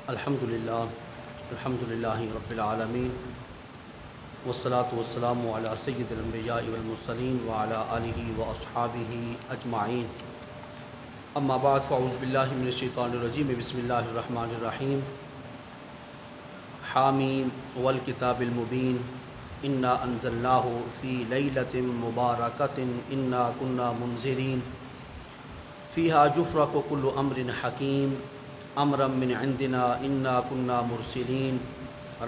الحمدللہ رب العالمین والصلاة والسلام علی سید الانبیاء والمرسلین وعلی آلہ واصحابہ اجمعین اما بعد فاعوذ باللہ من الشیطان الرجیم بسم اللہ الرحمن الرحیم حامیم والکتاب المبین انا انزلناہ فی لیلۃ مبارکۃ انا کنا منذرین فیہا یفرق کل امر حکیم امرا من عندنا انا کنا مرسلین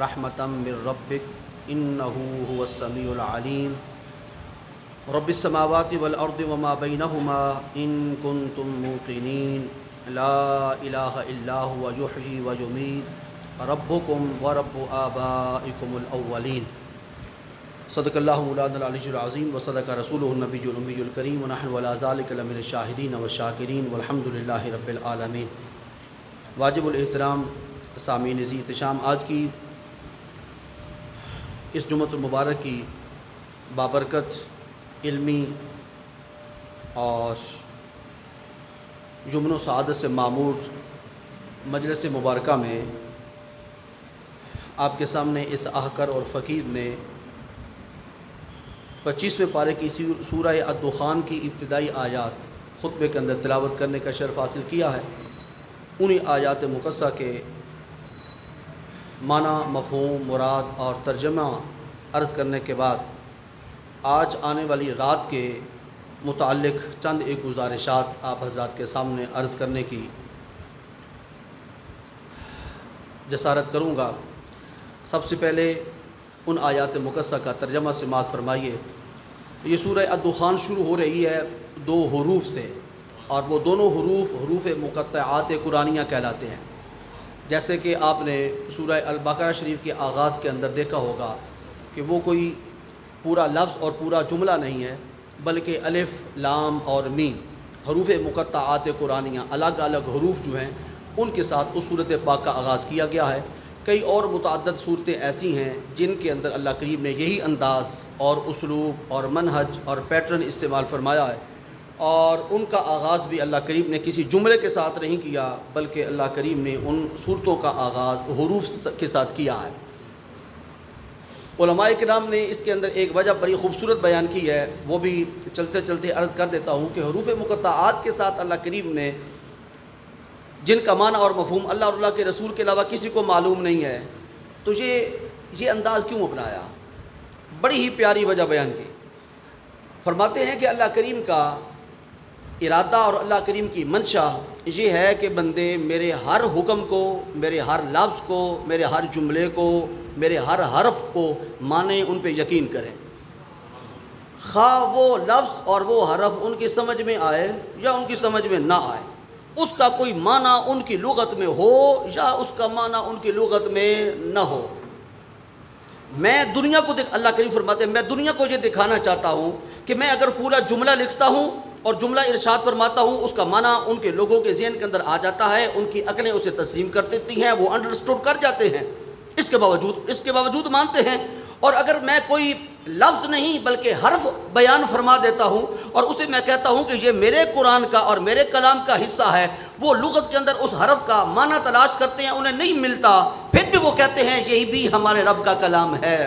رحمتا من ربک انہ هو السمیع العلیم رب السماوات والارض وما بینہما ان کنتم موقنین لا الہ الا هو یحیی ویمیت ربکم ورب آبائکم الاولین صدق اللہ مولانا العلی العظیم وصدق رسولہ النبی الأمی الکریم ونحن علی ذلک لمن الشاہدین والشاکرین والحمدللہ رب العالمین۔ واجب الاحترام سامعین ذی احتشام، آج کی اس جمعۃ المبارک کی بابرکت علمی اور یمن و سعادت سے معمور مجلس مبارکہ میں آپ کے سامنے اس احقر اور فقیر نے 25ویں پارے کی سورہ الدخان کی ابتدائی آیات خطبے کے اندر تلاوت کرنے کا شرف حاصل کیا ہے۔ انہی آیات مقدسہ کے معنی، مفہوم، مراد اور ترجمہ عرض کرنے کے بعد آج آنے والی رات کے متعلق چند ایک گزارشات آپ حضرات کے سامنے عرض کرنے کی جسارت کروں گا۔ سب سے پہلے ان آیات مقدسہ کا ترجمہ سماعت فرمائیے۔ یہ سورہ الدخان شروع ہو رہی ہے دو حروف سے، اور وہ دونوں حروف مقطعات قرآنیہ کہلاتے ہیں۔ جیسے کہ آپ نے سورہ البقرہ شریف کے آغاز کے اندر دیکھا ہوگا کہ وہ کوئی پورا لفظ اور پورا جملہ نہیں ہے، بلکہ الف، لام اور میم حروف مقطعات قرآنیہ الگ الگ حروف جو ہیں ان کے ساتھ اس صورت پاک کا آغاز کیا گیا ہے۔ کئی اور متعدد صورتیں ایسی ہیں جن کے اندر اللہ کریم نے یہی انداز اور اسلوب اور منہج اور پیٹرن استعمال فرمایا ہے، اور ان کا آغاز بھی اللہ کریم نے کسی جملے کے ساتھ نہیں کیا، بلکہ اللہ کریم نے ان صورتوں کا آغاز حروف کے ساتھ کیا ہے۔ علماء کرام نے اس کے اندر ایک وجہ بڑی خوبصورت بیان کی ہے، وہ بھی چلتے چلتے عرض کر دیتا ہوں کہ حروف مقطعات کے ساتھ اللہ کریم نے جن کا معنی اور مفہوم اللہ اور اللہ کے رسول کے علاوہ کسی کو معلوم نہیں ہے، تو یہ انداز کیوں اپنایا؟ بڑی ہی پیاری وجہ بیان کی۔ فرماتے ہیں کہ اللہ کریم کا ارادہ اور اللہ کریم کی منشا یہ ہے کہ بندے میرے ہر حکم کو، میرے ہر لفظ کو، میرے ہر جملے کو، میرے ہر حرف کو مانیں، ان پہ یقین کریں، خواہ وہ لفظ اور وہ حرف ان کی سمجھ میں آئے یا ان کی سمجھ میں نہ آئے، اس کا کوئی معنی ان کی لغت میں ہو یا اس کا معنی ان کی لغت میں نہ ہو۔ میں دنیا کو اللہ کریم فرماتے ہیں میں دنیا کو یہ دکھانا چاہتا ہوں کہ میں اگر پورا جملہ لکھتا ہوں اور جملہ ارشاد فرماتا ہوں، اس کا معنی ان کے لوگوں کے ذہن کے اندر آ جاتا ہے، ان کی عقلیں اسے تسلیم کر دیتی ہیں، وہ انڈرسٹوڈ کر جاتے ہیں، اس کے باوجود مانتے ہیں۔ اور اگر میں کوئی لفظ نہیں بلکہ حرف بیان فرما دیتا ہوں اور اسے میں کہتا ہوں کہ یہ میرے قرآن کا اور میرے کلام کا حصہ ہے، وہ لغت کے اندر اس حرف کا معنی تلاش کرتے ہیں، انہیں نہیں ملتا، پھر بھی وہ کہتے ہیں یہی بھی ہمارے رب کا کلام ہے۔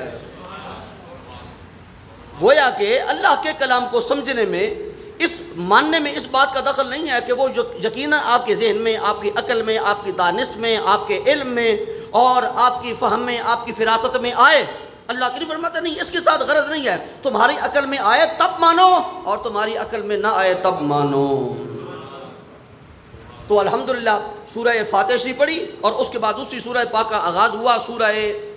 گویا کہ اللہ کے کلام کو سمجھنے میں، اس ماننے میں اس بات کا دخل نہیں ہے کہ وہ یقیناً آپ کے ذہن میں، آپ کی عقل میں، آپ کی دانست میں، آپ کے علم میں اور آپ کی فہم میں، آپ کی فراست میں آئے۔ اللہ کریم فرماتا نہیں، اس کے ساتھ غرض نہیں ہے تمہاری عقل میں آئے تب مانو اور تمہاری عقل میں نہ آئے تب مانو۔ تو الحمدللہ سورہ فاتحہ شریف پڑھی اور اس کے بعد اسی سورہ پاک کا آغاز ہوا سورہ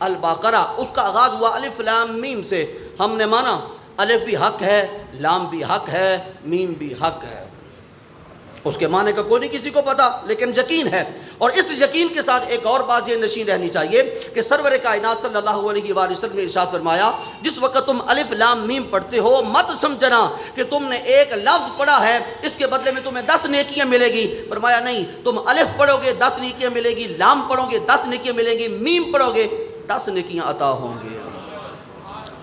البقرہ، اس کا آغاز ہوا الف لام میم سے۔ ہم نے مانا الف بھی حق ہے، لام بھی حق ہے، میم بھی حق ہے، اس کے معنی کا کوئی نہیں کسی کو پتا، لیکن یقین ہے۔ اور اس یقین کے ساتھ ایک اور بات یہ نشین رہنی چاہیے کہ سرور کائنات صلی اللہ علیہ وآلہ وسلم نے ارشاد فرمایا، جس وقت تم الف لام میم پڑھتے ہو مت سمجھنا کہ تم نے ایک لفظ پڑھا ہے اس کے بدلے میں تمہیں 10 نیکیاں ملے گی۔ فرمایا نہیں، تم الف پڑھو گے 10 نیکیاں ملے گی، لام پڑھو گے 10 نیکیاں ملیں گی، میم پڑھو گے 10 نیکیاں عطا ہوں گے۔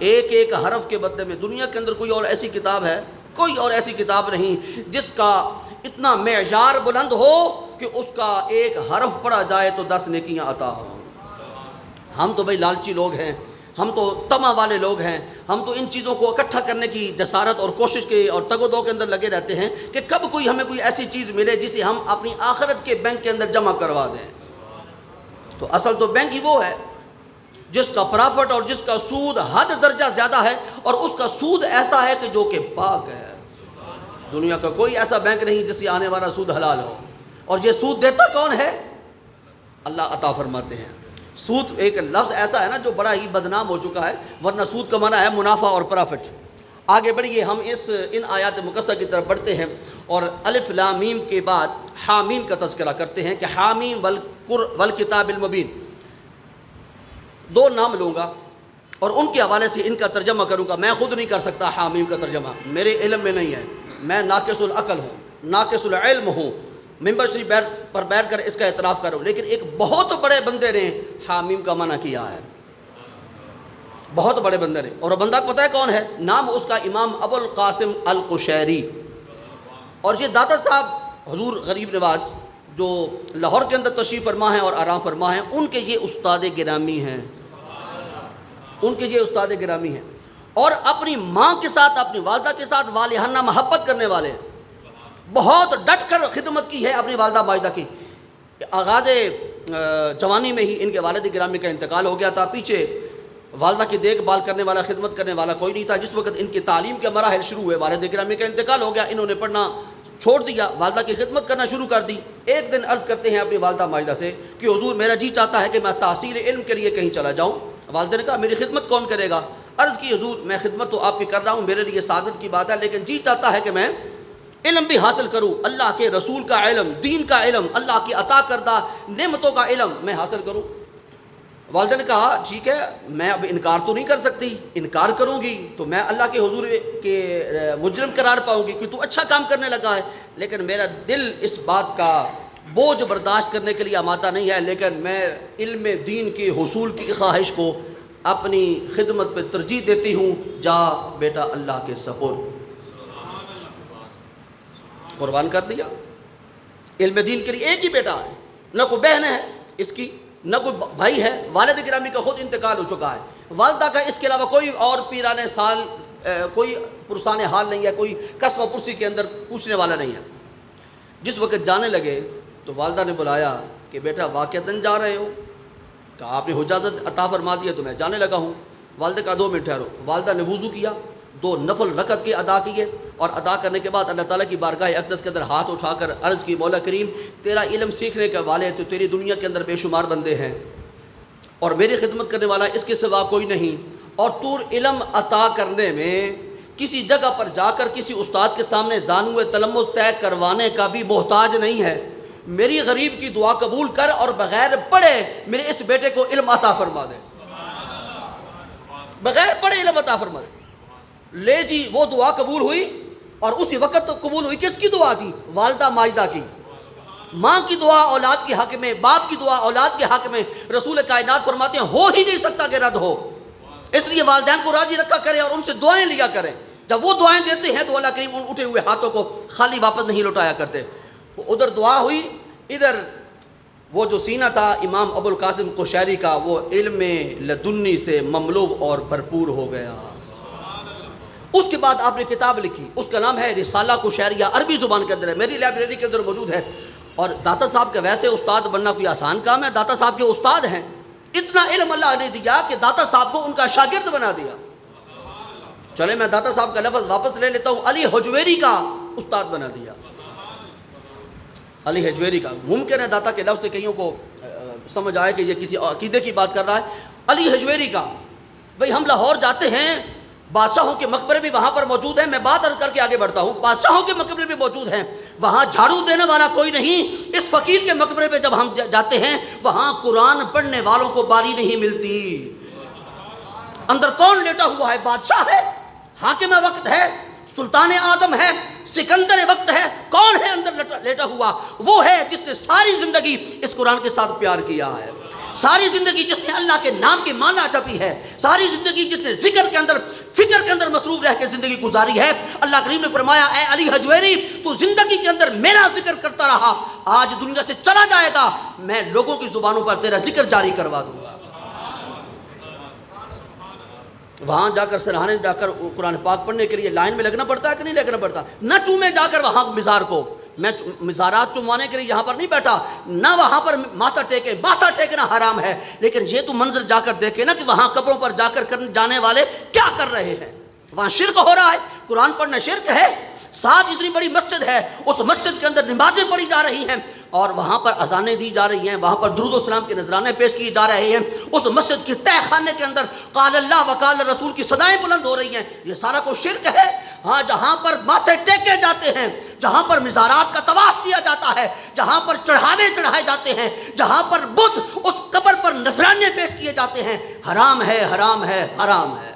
ایک ایک حرف کے بدلے میں دنیا کے اندر کوئی اور ایسی کتاب ہے، کوئی اور ایسی کتاب نہیں جس کا اتنا معیار بلند ہو کہ اس کا ایک حرف پڑھا جائے تو 10 نیکیاں عطا ہوں۔ ہم تو بھائی لالچی لوگ ہیں، ہم تو طمع والے لوگ ہیں، ہم تو ان چیزوں کو اکٹھا کرنے کی جسارت اور کوشش کے اور تگ و دو کے اندر لگے رہتے ہیں کہ کب کوئی ہمیں کوئی ایسی چیز ملے جسے ہم اپنی آخرت کے بینک کے اندر جمع کروا دیں۔ تو اصل تو بینک ہی وہ ہے جس کا پرافٹ اور جس کا سود حد درجہ زیادہ ہے، اور اس کا سود ایسا ہے کہ جو کہ پاک ہے۔ دنیا کا کوئی ایسا بینک نہیں جس سے آنے والا سود حلال ہو، اور یہ سود دیتا کون ہے؟ اللہ عطا فرماتے ہیں۔ سود ایک لفظ ایسا ہے نا جو بڑا ہی بدنام ہو چکا ہے، ورنہ سود کا معنی ہے منافع اور پرافٹ۔ آگے بڑھیے، ہم ان آیات مقدسہ کی طرف بڑھتے ہیں اور الف لام میم کے بعد حامیم کا تذکرہ کرتے ہیں کہ حامیم والکتاب المبین، دو نام لوں گا اور ان کے حوالے سے ان کا ترجمہ کروں گا۔ میں خود نہیں کر سکتا حامیم کا ترجمہ، میرے علم میں نہیں ہے، میں ناقص العقل ہوں، ناقص العلم ہوں، ممبر شریف پر بیٹھ کر اس کا اعتراف کروں، لیکن ایک بہت بڑے بندے نے حامیم کا منع کیا ہے، بہت بڑے بندے نے، اور بندہ پتہ ہے کون ہے؟ نام اس کا امام ابو القاسم القشیری، اور یہ داتا صاحب حضور غریب نواز جو لاہور کے اندر تشریف فرما ہیں اور آرام فرما ہیں، ان کے یہ استاد گرامی ہیں، ان کے یہ استاد گرامی ہیں، اور اپنی ماں کے ساتھ، اپنی والدہ کے ساتھ والہانہ محبت کرنے والے ہیں، بہت ڈٹ کر خدمت کی ہے اپنی والدہ ماجدہ کی۔ آغاز جوانی میں ہی ان کے والد گرامی کا انتقال ہو گیا تھا، پیچھے والدہ کی دیکھ بھال کرنے والا، خدمت کرنے والا کوئی نہیں تھا۔ جس وقت ان کی تعلیم کے مراحل شروع ہوئے، والد گرامی کا انتقال ہو گیا، انہوں نے پڑھنا چھوڑ دیا، والدہ کی خدمت کرنا شروع کر دی۔ ایک دن عرض کرتے ہیں اپنی والدہ ماجدہ سے کہ حضور میرا جی چاہتا ہے کہ میں تحصیل علم کے لیے کہیں چلا جاؤں۔ والدہ نے کہا میری خدمت کون کرے گا؟ عرض کی حضور میں خدمت تو آپ کی کر رہا ہوں، میرے لیے سعادت کی بات ہے، لیکن جی چاہتا ہے کہ میں علم بھی حاصل کروں، اللہ کے رسول کا علم، دین کا علم، اللہ کی عطا کردہ نعمتوں کا علم میں حاصل کروں۔ والدہ نے کہا ٹھیک ہے، میں اب انکار تو نہیں کر سکتی، انکار کروں گی تو میں اللہ کے حضور کے مجرم قرار پاؤں گی کہ تو اچھا کام کرنے لگا ہے، لیکن میرا دل اس بات کا بوجھ برداشت کرنے کے لیے آمادہ نہیں ہے، لیکن میں علم دین کے حصول کی خواہش کو اپنی خدمت پہ ترجیح دیتی ہوں، جا بیٹا اللہ کے سپرد۔ قربان کر دیا علم دین کے لیے۔ ایک ہی بیٹا ہے، نہ کوئی بہن ہے اس کی، نہ کوئی بھائی ہے، والد گرامی کا خود انتقال ہو چکا ہے، والدہ کا اس کے علاوہ کوئی اور پیرانے سال کوئی پرسان حال نہیں ہے، کوئی قصب و پرسی کے اندر پوچھنے والا نہیں ہے۔ جس وقت جانے لگے تو والدہ نے بلایا کہ بیٹا واقعتاً جا رہے ہو؟ کہا آپ نے اجازت عطا فرما دیا تو میں جانے لگا ہوں۔ والدہ کا 2 منٹ ٹھہرو۔ والدہ نے وضو کیا، 2 نفل رکعت کے ادا کیے، اور ادا کرنے کے بعد اللہ تعالیٰ کی بارگاہ اقدس کے اندر ہاتھ اٹھا کر عرض کی مولا کریم تیرا علم سیکھنے کے والے تو تیری دنیا کے اندر بے شمار بندے ہیں، اور میری خدمت کرنے والا اس کے سوا کوئی نہیں، اور تو علم عطا کرنے میں کسی جگہ پر جا کر کسی استاد کے سامنے زانوِ تلمس طے کروانے کا بھی محتاج نہیں ہے، میری غریب کی دعا قبول کر اور بغیر پڑھے میرے اس بیٹے کو علم عطا فرما دے، بغیر پڑھے علم عطا فرما دے۔ لے جی وہ دعا قبول ہوئی، اور اسی وقت تو قبول ہوئی کس کی دعا تھی؟ والدہ ماجدہ کی۔ ماں کی دعا اولاد کے حق میں، باپ کی دعا اولاد کے حق میں، رسول کائنات فرماتے ہیں ہو ہی نہیں سکتا کہ رد ہو، اس لیے والدین کو راضی رکھا کریں اور ان سے دعائیں لیا کریں۔ جب وہ دعائیں دیتے ہیں تو اللہ کریم ان اٹھے ہوئے ہاتھوں کو خالی واپس نہیں لوٹایا کرتے۔ ادھر دعا ہوئی، ادھر وہ جو سینہ تھا امام ابو القاسم قشیری کا وہ علم لدنی سے مملو اور بھرپور ہو گیا۔ اس کے بعد آپ نے کتاب لکھی، اس کا نام ہے رسالہ قشیریہ، عربی زبان کے اندر ہے، میری لائبریری کے اندر موجود ہے۔ اور داتا صاحب کا ویسے استاد بننا کوئی آسان کام ہے؟ داتا صاحب کے استاد ہیں، اتنا علم اللہ نے دیا کہ داتا صاحب کو ان کا شاگرد بنا دیا۔ چلے میں داتا صاحب کا لفظ واپس لے لیتا ہوں، علی حجویری کا استاد بنا دیا۔ علی حجویری کا، ممکن ہے داتا کے لفظ سے کئیوں کو سمجھ آئے کہ یہ کسی عقیدے کی بات کر رہا ہے۔ علی حجویری کا، بھئی ہم لاہور جاتے ہیں، بادشاہوں کے مقبرے بھی وہاں پر موجود ہیں، میں بات عرض کر کے آگے بڑھتا ہوں، بادشاہوں کے مقبرے بھی موجود ہیں، وہاں جھاڑو دینے والا کوئی نہیں۔ اس فقیر کے مقبرے پہ جب ہم جاتے ہیں وہاں قرآن پڑھنے والوں کو باری نہیں ملتی۔ اندر کون لیٹا ہوا ہے؟ بادشاہ ہے، حاکم وقت ہے، سلطان اعظم ہے، سکندر وقت ہے، کون ہے اندر لیٹا ہوا؟ وہ ہے جس نے ساری زندگی اس قرآن کے ساتھ پیار کیا ہے، ساری زندگی جس نے اللہ کے نام کے معنی جپی ہے، ساری زندگی جس نے ذکر کے اندر، فکر کے اندر مصروف رہ کے زندگی گزاری ہے۔ اللہ کریم نے فرمایا اے علی حجویری تو زندگی کے اندر میرا ذکر کرتا رہا، آج دنیا سے چلا جائے گا، میں لوگوں کی زبانوں پر تیرا ذکر جاری کروا دوں گا۔ وہاں جا کر سرہانے جا کر قرآن پاک پڑھنے کے لیے لائن میں لگنا پڑتا ہے کہ نہیں لگنا پڑتا؟ نہ چومے جا کر وہاں مزار کو، میں مزارات چموانے کے لیے یہاں پر نہیں بیٹھا، نہ وہاں پر ماتھا ٹیکے، ماتھا ٹیکنا حرام ہے، لیکن یہ تو منظر جا کر دیکھے نا کہ وہاں قبروں پر جا کر جانے والے کیا کر رہے ہیں۔ وہاں شرک ہو رہا ہے، قرآن پڑھنا شرک ہے، ساتھ اتنی بڑی مسجد ہے، اس مسجد کے اندر نمازیں پڑھی جا رہی ہیں اور وہاں پر اذانیں دی جا رہی ہیں، وہاں پر درود و سلام کے نذرانے پیش کیے جا رہے ہیں، اس مسجد کے تہہ خانے کے اندر قال اللہ وقال رسول کی صدائیں بلند ہو رہی ہیں، یہ سارا کچھ شرک ہے۔ ہاں جہاں پر ماتھے ٹیکے جاتے ہیں، جہاں پر مزارات کا طواف کیا جاتا ہے، جہاں پر چڑھاوے چڑھائے جاتے ہیں، جہاں پر بت اس قبر پر نذرانے پیش کیے جاتے ہیں، حرام ہے، حرام ہے، حرام ہے۔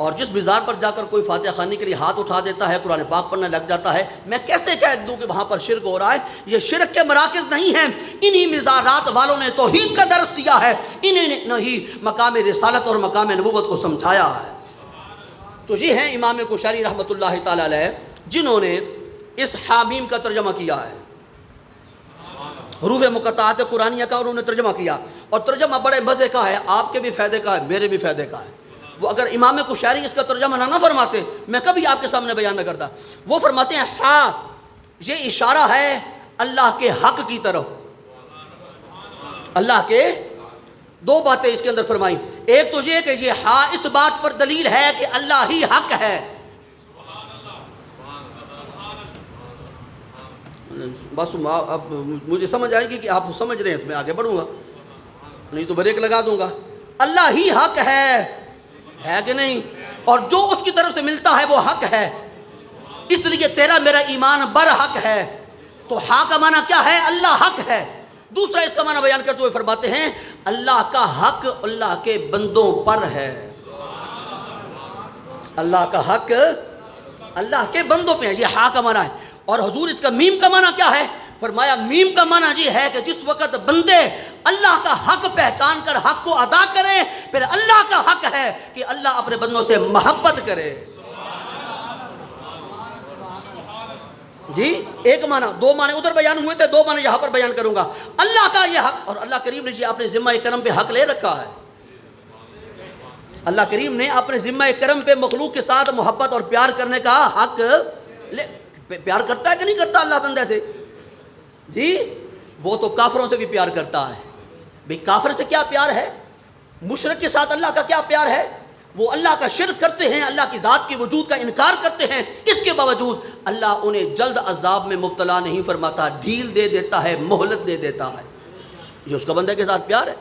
اور جس مزار پر جا کر کوئی فاتحہ خوانی کے لیے ہاتھ اٹھا دیتا ہے، قرآن پاک پڑھنے لگ جاتا ہے، میں کیسے کہہ دوں کہ وہاں پر شرک ہو رہا ہے؟ یہ شرک کے مراکز نہیں ہیں، انہی مزارات والوں نے توحید کا درس دیا ہے، انہیں نے نہیں مقام رسالت اور مقام نبوت کو سمجھایا ہے۔ تو یہ ہیں امام کشاری رحمۃ اللہ تعالی علیہ، جنہوں نے اس حامیم کا ترجمہ کیا ہے، حروف مقطعات قرآنیہ کا انہوں نے ترجمہ کیا، اور ترجمہ بڑے مزے کا ہے، آپ کے بھی فائدے کا ہے، میرے بھی فائدے کا ہے۔ وہ اگر امام کشاری اس کا ترجمہ نہ فرماتے، میں کبھی آپ کے سامنے بیان نہ کرتا۔ وہ فرماتے ہیں ہاں یہ اشارہ ہے اللہ کے حق کی طرف۔ اللہ کے دو باتیں اس کے اندر فرمائی، ایک تو یہ کہ یہ ہاں اس بات پر دلیل ہے کہ اللہ ہی حق ہے۔ بس اب مجھے سمجھ آئے گی کہ آپ سمجھ رہے ہیں تو میں آگے بڑھوں گا، نہیں تو بریک لگا دوں گا۔ اللہ ہی حق ہے کہ نہیں؟ اور جو اس کی طرف سے ملتا ہے وہ حق ہے، اس لیے تیرا میرا ایمان برحق ہے۔ تو حق کا معنی کیا ہے؟ اللہ حق ہے۔ دوسرا اس کا معنی بیان کرتے ہوئے فرماتے ہیں اللہ کا حق اللہ کے بندوں پر ہے۔ اللہ کا حق اللہ کے بندوں پہ ہے، یہ حق کا معنی ہے۔ اور حضور اس کا میم کا معنی کیا ہے؟ فرمایا میم کا معنی یہ ہے کہ جس وقت بندے اللہ کا حق پہچان کر حق کو ادا کریں، پھر اللہ کا حق ہے کہ اللہ اپنے بندوں سے محبت کرے۔ جی ایک معنی، دو معنی ادھر بیان ہوئے تھے، دو معنی یہاں پر بیان کروں گا۔ اللہ کا یہ حق، اور اللہ کریم نے جی اپنے ذمہ کرم پہ حق لے رکھا ہے۔ اللہ کریم نے اپنے ذمہ کرم پہ مخلوق کے ساتھ محبت اور پیار کرنے کا حق پیار کرتا ہے کہ نہیں کرتا اللہ بندے سے؟ جی وہ تو کافروں سے بھی پیار کرتا ہے۔ بھئی کافر سے کیا پیار ہے؟ مشرک کے ساتھ اللہ کا کیا پیار ہے؟ وہ اللہ کا شرک کرتے ہیں، اللہ کی ذات کے وجود کا انکار کرتے ہیں، اس کے باوجود اللہ انہیں جلد عذاب میں مبتلا نہیں فرماتا، ڈھیل دے دیتا ہے، مہلت دے دیتا ہے۔ یہ اس کا بندے کے ساتھ پیار ہے۔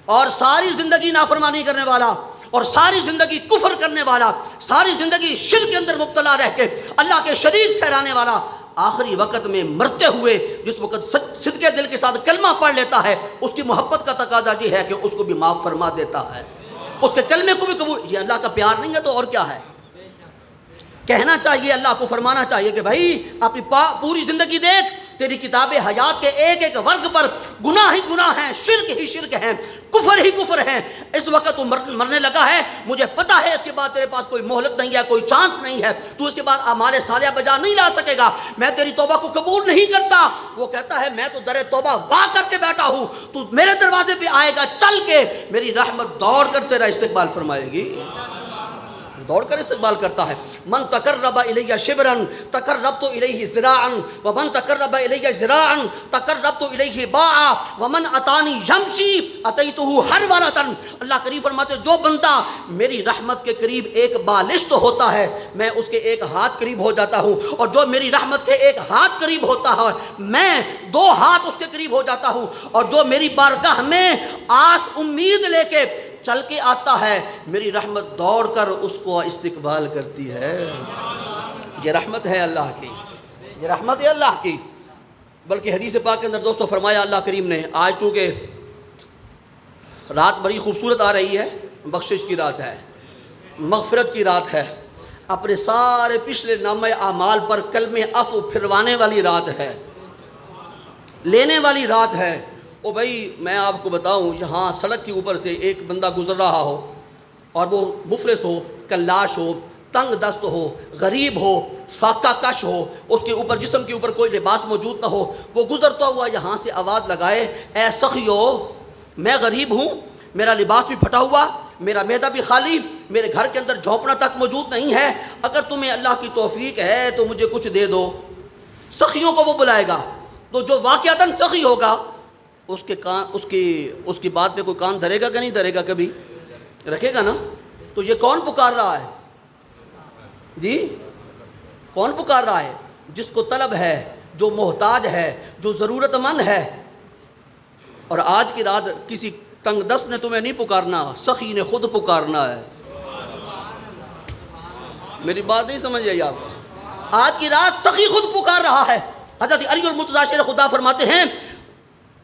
اور ساری زندگی نافرمانی کرنے والا، اور ساری زندگی کفر کرنے والا، ساری زندگی شرک کے اندر مبتلا رہ کے اللہ کے شریک ٹھہرانے والا، آخری وقت میں مرتے ہوئے جس وقت صدقے دل کے ساتھ کلمہ پڑھ لیتا ہے، اس کی محبت کا تقاضا یہ ہے کہ اس کو بھی معاف فرما دیتا ہے، اس کے کلمے کو بھی قبول۔ یہ اللہ کا پیار نہیں ہے تو اور کیا ہے؟ کہنا چاہیے، اللہ کو فرمانا چاہیے کہ بھائی اپنی پوری زندگی دیکھ، تیری کتاب حیات کے ایک ایک ورگ پر گناہ ہی گناہ ہیں، شرک ہی شرک ہیں، کفر ہی کفر ہیں۔ اس وقت تو مرنے لگا ہے، مجھے پتا ہے اس کے بعد تیرے پاس کوئی مہلت نہیں ہے، کوئی چانس نہیں ہے، تو اس کے بعد اعمال صالحہ بجا نہیں لا سکے گا، میں تیری توبہ کو قبول نہیں کرتا۔ وہ کہتا ہے میں تو در توبہ وا کر کے بیٹھا ہوں، تو میرے دروازے پہ آئے گا چل کے، میری رحمت دوڑ کر تیرا استقبال فرمائے گی، دوڑ کر استقبال کرتا ہے۔ من تقرب الی شبرا تقربت الیہ ذراعا ومن تقرب الی ذراعا تقربت الیہ باعا ومن اتانی یمشی اتیتہ ہرولۃ۔ اللہ کریم فرماتے جو بندہ میری رحمت کے قریب ایک بالشت ہوتا ہے، میں اس کے ایک ہاتھ قریب ہو جاتا ہوں، اور جو میری رحمت کے ایک ہاتھ قریب ہوتا ہے، میں دو ہاتھ اس کے قریب ہو جاتا ہوں، اور جو میری بارگاہ میں آس امید لے کے چل کے آتا ہے، میری رحمت دوڑ کر اس کو استقبال کرتی ہے۔ یہ رحمت ہے اللہ کی، یہ رحمت ہے اللہ کی۔ بلکہ حدیث پاک کے اندر دوستو فرمایا اللہ کریم نے، آج چونکہ رات بڑی خوبصورت آ رہی ہے، بخشش کی رات ہے، مغفرت کی رات ہے، اپنے سارے پچھلے نامہ اعمال پر کلمہ عفو پھروانے والی رات ہے، لینے والی رات ہے۔ او بھائی میں آپ کو بتاؤں، یہاں سڑک کے اوپر سے ایک بندہ گزر رہا ہو اور وہ مفلس ہو، کلاش ہو، تنگ دست ہو، غریب ہو، فاقہ کش ہو، اس کے اوپر جسم کے اوپر کوئی لباس موجود نہ ہو، وہ گزرتا ہوا یہاں سے آواز لگائے، اے سخیو میں غریب ہوں، میرا لباس بھی پھٹا ہوا، میرا معدہ بھی خالی، میرے گھر کے اندر جھونپنا تک موجود نہیں ہے، اگر تمہیں اللہ کی توفیق ہے تو مجھے کچھ دے دو۔ سخیوں کو وہ بلائے گا، تو جو واقعتاً سخی ہوگا اس کی بات پہ کوئی کان دھرے گا کہ نہیں دھرے گا؟ کبھی رکھے گا نا۔ تو یہ کون پکار رہا ہے جی؟ کون پکار رہا ہے؟ جس کو طلب ہے، جو محتاج ہے، جو ضرورت مند ہے۔ اور آج کی رات کسی تنگ دست نے تمہیں نہیں پکارنا، سخی نے خود پکارنا ہے۔ میری بات نہیں سمجھ آئی آپ کو؟ آج کی رات سخی خود پکار رہا ہے۔ حضرت علی المرتضیٰ شیر خدا فرماتے ہیں،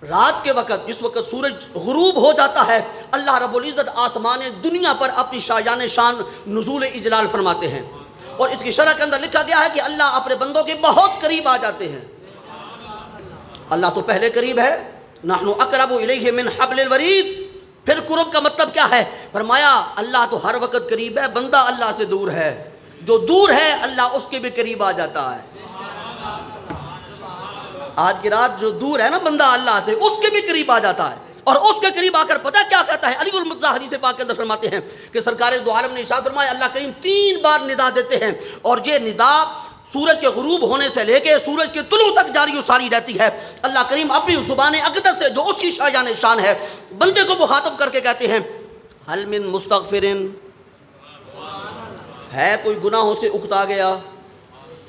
رات کے وقت جس وقت سورج غروب ہو جاتا ہے، اللہ رب العزت آسمان دنیا پر اپنی شایان شان نزول اجلال فرماتے ہیں، اور اس کی شرح کے اندر لکھا گیا ہے کہ اللہ اپنے بندوں کے بہت قریب آ جاتے ہیں۔ اللہ تو پہلے قریب ہے، نحن اقرب الیہ من حبل الورید۔ پھر قرب کا مطلب کیا ہے؟ فرمایا اللہ تو ہر وقت قریب ہے، بندہ اللہ سے دور ہے، جو دور ہے اللہ اس کے بھی قریب آ جاتا ہے۔ آج کی رات جو دور ہے نا بندہ اللہ سے، اس کے بھی قریب آ جاتا ہے، اور اس کے قریب آ کر پتہ کیا کہتا ہے؟ علی المرتضیٰ حدیث پاک کے اندر فرماتے ہیں کہ سرکار دو عالم نے ارشاد فرمایا، اللہ کریم 3 بار ندا دیتے ہیں، اور یہ ندا سورج کے غروب ہونے سے لے کے سورج کے طلوع تک جاری و ساری رہتی ہے۔ اللہ کریم اپنی زبان اقدس سے، جو اس کی شایان شان ہے، بندے کو مخاطب کر کے کہتے ہیں، حل من مستغفرن، ہے کوئی گناہوں سے اکتا گیا،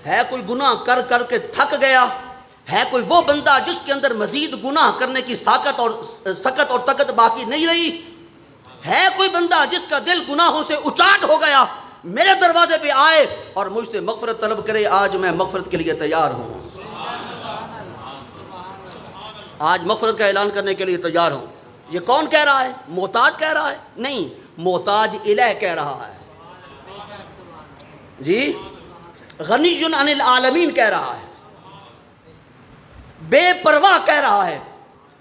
ہے کوئی گناہ کر کر کے تھک گیا، ہے کوئی وہ بندہ جس کے اندر مزید گناہ کرنے کی سکت اور طاقت باقی نہیں رہی، ہے کوئی بندہ جس کا دل گناہوں سے اچاٹ ہو گیا، میرے دروازے پہ آئے اور مجھ سے مغفرت طلب کرے، آج میں مغفرت کے لیے تیار ہوں، آج مغفرت کا اعلان کرنے کے لیے تیار ہوں۔ یہ کون کہہ رہا ہے؟ محتاج کہہ رہا ہے؟ نہیں، محتاج الہ کہہ رہا ہے جی، غنی عن العالمین کہہ رہا ہے، بے پرواہ کہہ رہا ہے،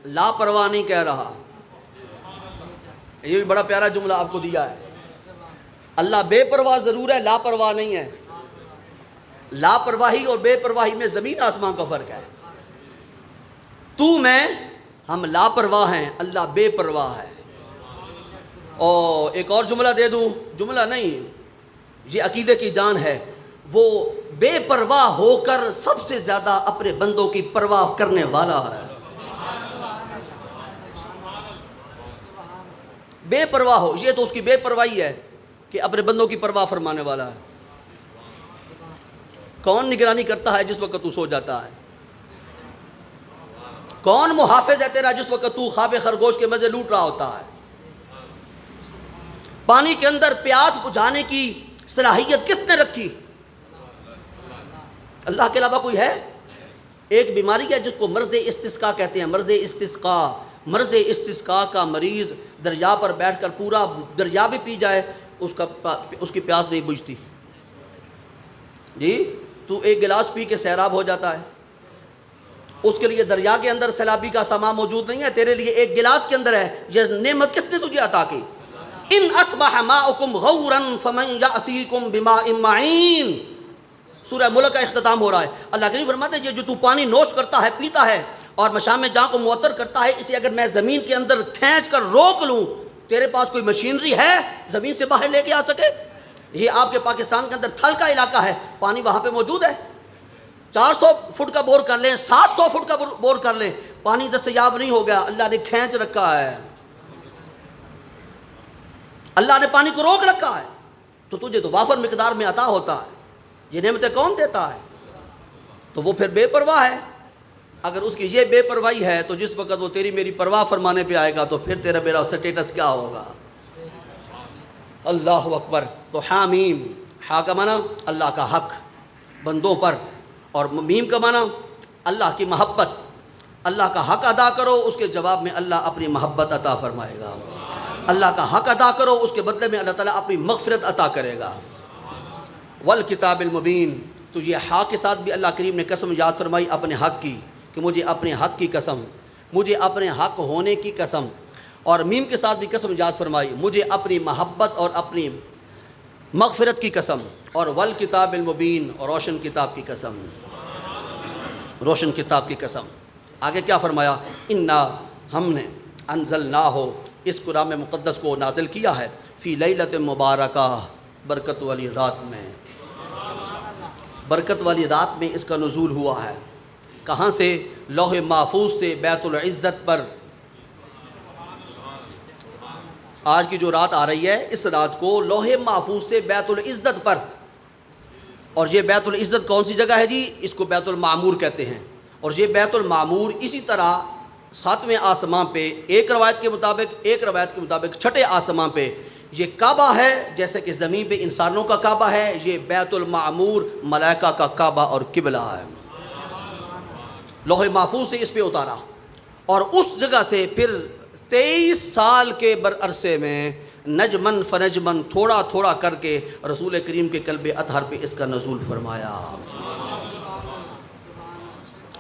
لاپرواہ نہیں کہہ رہا۔ یہ بھی بڑا پیارا جملہ آپ کو دیا ہے، اللہ بے پرواہ ضرور ہے، لاپرواہ نہیں ہے۔ لاپرواہی اور بے پرواہی میں زمین آسمان کا فرق ہے۔ تو میں ہم لاپرواہ ہیں، اللہ بے پرواہ ہے۔ اور ایک اور جملہ دے دوں، جملہ نہیں، یہ عقیدے کی جان ہے، وہ بے پرواہ ہو کر سب سے زیادہ اپنے بندوں کی پرواہ کرنے والا ہے۔ بے پرواہ ہو، یہ تو اس کی بے پرواہی ہے کہ اپنے بندوں کی پرواہ فرمانے والا ہے۔ کون نگرانی کرتا ہے جس وقت تو سو جاتا ہے؟ کون محافظ ہے تیرا جس وقت تو خواب خرگوش کے مزے لوٹ رہا ہوتا ہے؟ پانی کے اندر پیاس بجھانے کی صلاحیت کس نے رکھی؟ اللہ کے علاوہ کوئی ہے؟ ایک بیماری ہے جس کو مرض استسقاء کہتے ہیں، مرض استسقاء۔ مرض استسقاء کا مریض دریا پر بیٹھ کر پورا دریا بھی پی جائے اس کی پیاس نہیں بجھتی جی۔ تو ایک گلاس پی کے سیراب ہو جاتا ہے، اس کے لیے دریا کے اندر سیلابی کا سامان موجود نہیں ہے، تیرے لیے ایک گلاس کے اندر ہے۔ یہ نعمت کس نے تجھے عطا کی؟ ان اصبح ماؤکم غورا فمن یاتیکم بماء معین۔ سورہ ملک کا اختتام ہو رہا ہے، اللہ کریم فرماتے ہیں یہ جو تو پانی نوش کرتا ہے، پیتا ہے اور مشام میں جہاں کو معطر کرتا ہے، اسے اگر میں زمین کے اندر کھینچ کر روک لوں، تیرے پاس کوئی مشینری ہے زمین سے باہر لے کے آ سکے؟ یہ آپ کے پاکستان کے اندر تھل کا علاقہ ہے، پانی وہاں پہ موجود ہے، 400 فٹ کا بور کر لیں، 700 فٹ کا بور کر لیں، پانی دستیاب نہیں ہو گیا، اللہ نے کھینچ رکھا ہے، اللہ نے پانی کو روک رکھا ہے، تو تجھے تو وافر مقدار میں عطا ہوتا ہے۔ یہ نعمتیں کون دیتا ہے؟ تو وہ پھر بے پرواہ ہے۔ اگر اس کی یہ بے پرواہی ہے تو جس وقت وہ تیری میری پرواہ فرمانے پہ آئے گا تو پھر تیرا میرا سٹیٹس کیا ہوگا؟ اللہ اکبر۔ تو حامیم، ہا کا معنی اللہ کا حق بندوں پر، اور میم کا معنی اللہ کی محبت۔ اللہ کا حق ادا کرو، اس کے جواب میں اللہ اپنی محبت عطا فرمائے گا۔ اللہ کا حق ادا کرو، اس کے بدلے میں اللہ تعالیٰ اپنی مغفرت عطا کرے گا۔ والکتاب المبین۔ تو یہ ہا کے ساتھ بھی اللہ کریم نے قسم یاد فرمائی اپنے حق کی، کہ مجھے اپنے حق کی قسم، مجھے اپنے حق ہونے کی قسم، اور میم کے ساتھ بھی قسم یاد فرمائی، مجھے اپنی محبت اور اپنی مغفرت کی قسم اور والکتاب المبین اور روشن کتاب کی قسم، روشن کتاب کی قسم۔ آگے کیا فرمایا؟ انا ہم نے انزلناہ اس قرآن مقدس کو نازل کیا ہے فی لیلۃ مبارکہ برکت والی رات میں، برکت والی رات میں اس کا نزول ہوا ہے۔ کہاں سے؟ لوح محفوظ سے بیت العزت پر۔ آج کی جو رات آ رہی ہے اس رات کو لوح محفوظ سے بیت العزت پر، اور یہ بیت العزت کون سی جگہ ہے جی؟ اس کو بیت المعمور کہتے ہیں، اور یہ بیت المعمور اسی طرح 7ویں آسمان پہ ایک روایت کے مطابق 6ٹھے آسمان پہ یہ کعبہ ہے، جیسے کہ زمین پہ انسانوں کا کعبہ ہے، یہ بیت المعمور ملائکہ کا کعبہ اور قبلہ ہے۔ لوح محفوظ سے اس پہ اتارا، اور اس جگہ سے پھر 23 سال کے برعرصے میں نجمن فنجمن تھوڑا تھوڑا کر کے رسول کریم کے قلب اطہر پہ اس کا نزول فرمایا۔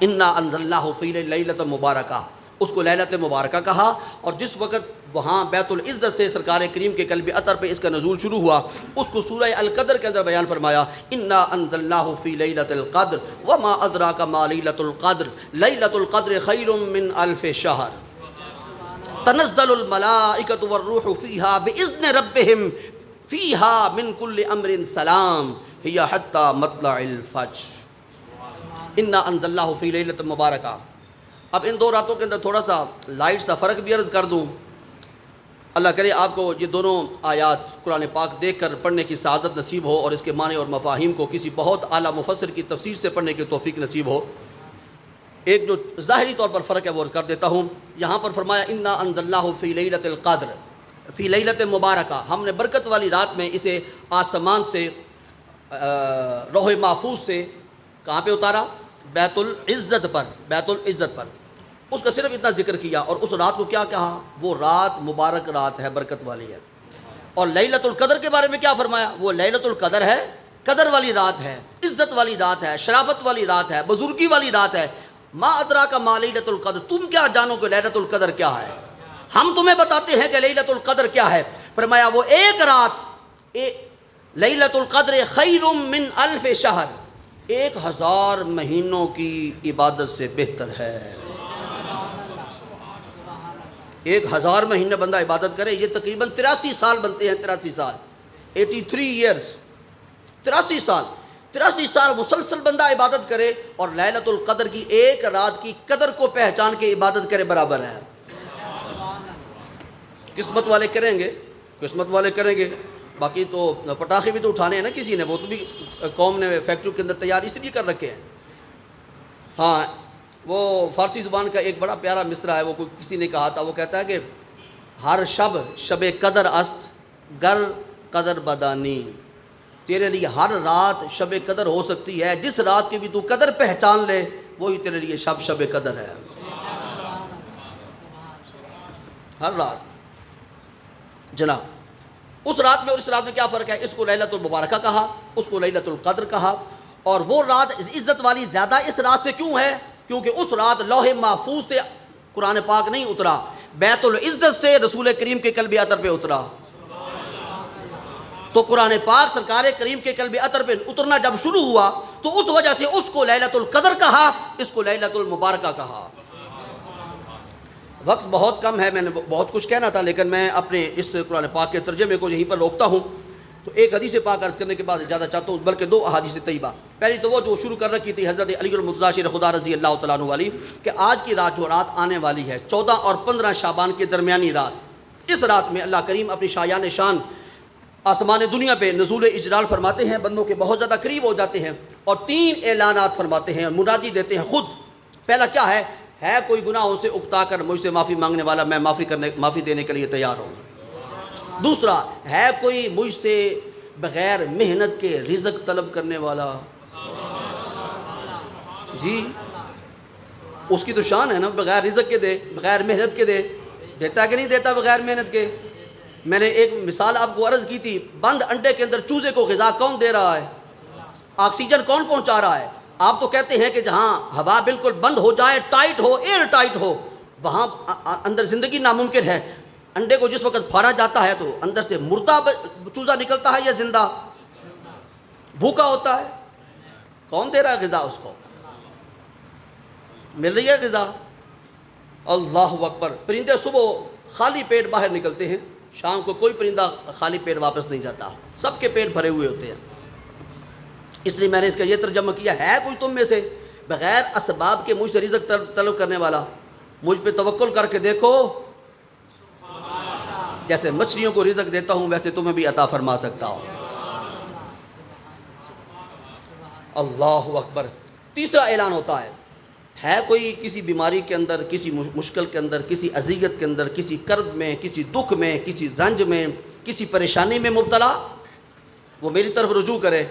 انا انزلناہ فی لیلۃ مبارکہ، اس کو لیلۃ مبارکہ کہا، اور جس وقت وہاں بیت العزت سے سرکار کریم کے قلب اطہر پہ اس کا نزول شروع ہوا، اس کو سورہ القدر کے اندر بیان فرمایا۔ انا انزلناہ فی لیلۃ القدر وما ادراک ما لیلۃ القدر لیلۃ القدر خیر من الف شہر تنزل الملائکۃ والروح فیہا باذن ربہم فیہا من کل امر سلام ہی حتی مطلع الفجر۔ انا انزلناہ فی لیلۃ مبارکہ۔ اب ان دو راتوں کے اندر تھوڑا سا لائٹ سا فرق بھی عرض کر دوں۔ اللہ کرے آپ کو یہ دونوں آیات قرآن پاک دیکھ کر پڑھنے کی سعادت نصیب ہو، اور اس کے معنی اور مفاہیم کو کسی بہت اعلیٰ مفسر کی تفسیر سے پڑھنے کی توفیق نصیب ہو۔ ایک جو ظاہری طور پر فرق ہے وہ عرض کر دیتا ہوں۔ یہاں پر فرمایا انا انزلناہ فی لیلۃ القدر، فی لیلۃ مبارکہ، ہم نے برکت والی رات میں اسے آسمان سے لوح محفوظ سے کہاں پہ اتارا؟ بیت العزت پر، بیت العزت پر۔ اس کا صرف اتنا ذکر کیا، اور اس رات کو کیا کہا؟ وہ رات مبارک رات ہے، برکت والی ہے۔ اور لیلۃ القدر کے بارے میں کیا فرمایا؟ وہ لیلۃ القدر ہے، قدر والی رات ہے، عزت والی رات ہے، شرافت والی رات ہے، بزرگی والی رات ہے۔ ما ادراک ما لیلۃ القدر، تم کیا جانو کہ لیلۃ القدر کیا ہے؟ ہم تمہیں بتاتے ہیں کہ لیلۃ القدر کیا ہے۔ فرمایا وہ ایک رات، لیلۃ القدر خیر من الف شہر، 1000 مہینوں کی عبادت سے بہتر ہے۔ 1000 مہینے بندہ عبادت کرے، یہ تقریباً 83 سال بنتے ہیں، 83 سال، 83 ایئرز، 83 سال مسلسل بندہ عبادت کرے، اور لیلۃ القدر کی ایک رات کی قدر کو پہچان کے عبادت کرے برابر ہے۔ قسمت والے کریں گے، قسمت والے کریں گے۔ باقی تو پٹاخے بھی تو اٹھانے ہیں نا کسی نے، وہ تو بھی قوم نے فیکٹری کے اندر تیار اس لیے کر رکھے ہیں۔ ہاں، وہ فارسی زبان کا ایک بڑا پیارا مصرع ہے، وہ کسی نے کہا تھا، وہ کہتا ہے کہ ہر شب قدر است گر قدر بدانی، تیرے لیے ہر رات شب قدر ہو سکتی ہے، جس رات کی بھی تو قدر پہچان لے وہی تیرے لیے شب قدر ہے۔ ہر رات جناب، اس رات میں اور اس رات میں کیا فرق ہے؟ اس کو لیلۃ المبارکہ کہا، اس کو لیلۃ القدر کہا۔ اور وہ رات عزت والی زیادہ اس رات سے کیوں ہے؟ کیونکہ اس رات لوح محفوظ سے قرآن پاک نہیں اترا، بیت العزت سے رسول کریم کے قلب اطہر پہ اترا۔ تو قرآن پاک سرکار کریم کے قلب اطہر پہ اترنا جب شروع ہوا تو اس وجہ سے اس کو لیلۃ القدر کہا، اس کو لیلۃ المبارکہ کہا۔ وقت بہت کم ہے، میں نے بہت کچھ کہنا تھا، لیکن میں اپنے اس قرآن پاک کے ترجمے کو یہیں پر روکتا ہوں۔ تو ایک حدیث پاک عرض کرنے کے بعد زیادہ چاہتا ہوں، بلکہ 2 احادیث طیبہ۔ پہلی تو وہ جو شروع کر رکھی تھی حضرت علی المرتضیٰ شیر خدا رضی اللہ تعالیٰ عنہ والی، کہ آج کی رات جو رات آنے والی ہے 14 اور 15 شعبان کے درمیانی رات، اس رات میں اللہ کریم اپنی شایان شان آسمان دنیا پہ نزول اجلال فرماتے ہیں، بندوں کے بہت زیادہ قریب ہو جاتے ہیں، اور 3 اعلانات فرماتے ہیں، منادی دیتے ہیں خود۔ پہلا کیا ہے کوئی گناہوں سے اکتا کر مجھ سے معافی مانگنے والا، میں معافی دینے کے لیے تیار ہوں۔ دوسرا ہے کوئی مجھ سے بغیر محنت کے رزق طلب کرنے والا، جی اس کی تو شان ہے نا، بغیر رزق کے دے، بغیر محنت کے دے، دیتا کہ نہیں دیتا بغیر محنت کے؟ میں نے ایک مثال آپ کو عرض کی تھی، بند انڈے کے اندر چوزے کو غذا کون دے رہا ہے؟ آکسیجن کون پہنچا رہا ہے؟ آپ تو کہتے ہیں کہ جہاں ہوا بالکل بند ہو جائے، ٹائٹ ہو، ایئر ٹائٹ ہو، وہاں اندر زندگی ناممکن ہے۔ انڈے کو جس وقت پھاڑا جاتا ہے تو اندر سے مردہ چوزا نکلتا ہے یا زندہ؟ بھوکا ہوتا ہے. کون دے رہا ہے غذا اس کو؟ مل رہی ہے غذا؟ اللہ اکبر. پرندے صبح خالی پیٹ باہر نکلتے ہیں، شام کو کوئی پرندہ خالی پیٹ واپس نہیں جاتا، سب کے پیٹ بھرے ہوئے ہوتے ہیں. اس لیے میں نے اس کا یہ ترجمہ کیا ہے کوئی تم میں سے بغیر اسباب کے مجھ سے رزق طلب کرنے والا؟ مجھ پہ توکل کر کے دیکھو، جیسے مچھلیوں کو رزق دیتا ہوں ویسے تمہیں بھی عطا فرما سکتا ہوں. اللہ اکبر. تیسرا اعلان ہوتا ہے کوئی کسی بیماری کے اندر، کسی مشکل کے اندر، کسی اذیت کے اندر، کسی کرب میں، کسی دکھ میں، کسی رنج میں، کسی پریشانی میں مبتلا، وہ میری طرف رجوع کرے.